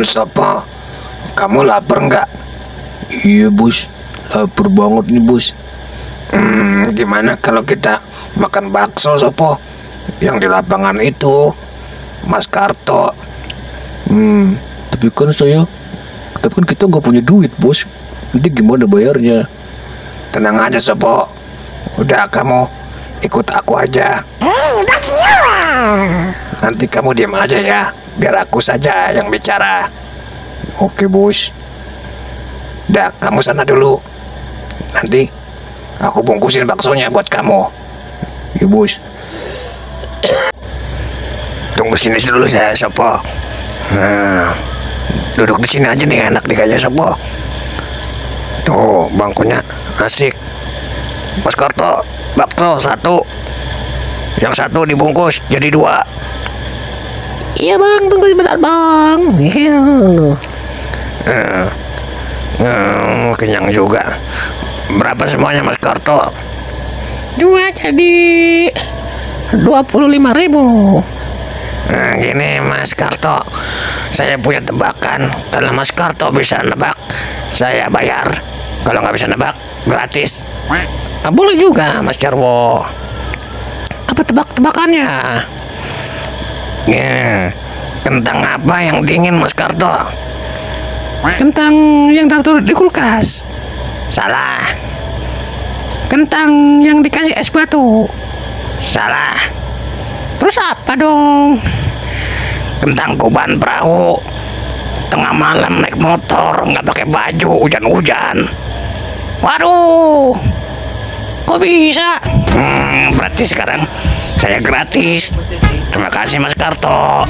Sopo, kamu lapar nggak? Iya bos, lapar banget nih bos. Gimana kalau kita makan bakso Sopo? Yang di lapangan itu, Mas Karto. Tapi kan kita nggak punya duit bos. Nanti gimana bayarnya? Tenang aja Sopo, udah kamu ikut aku aja. Nanti kamu diam aja ya, biar aku saja yang bicara. Oke bos. Dah, kamu sana dulu. Nanti aku bungkusin baksonya buat kamu. Ya bos. Tunggu sini dulu saya Sopo. Nah, duduk di sini aja nih, enak nih kayaknya Sopo. Tuh bangkunya asik. Mas Karto, bakso satu. Yang satu dibungkus jadi 2. Iya bang, tunggu sebentar bang. Kenyang juga. Berapa semuanya Mas Karto? 2 jadi 25.000. Nah, gini Mas Karto, saya punya tebakan. Kalau Mas Karto bisa nebak, saya bayar. Kalau nggak bisa nebak, gratis. Boleh juga Mas Jarwo. Apa tebak-tebakannya? Ya, kentang apa yang dingin Mas Karto? Kentang yang taruh di kulkas. Salah. Kentang yang dikasih es batu. Salah. Terus apa dong? Kentang kuban perahu. Tengah malam naik motor, nggak pakai baju, hujan-hujan. Waduh, kok bisa? Berarti sekarang saya gratis. Terima kasih Mas Karto.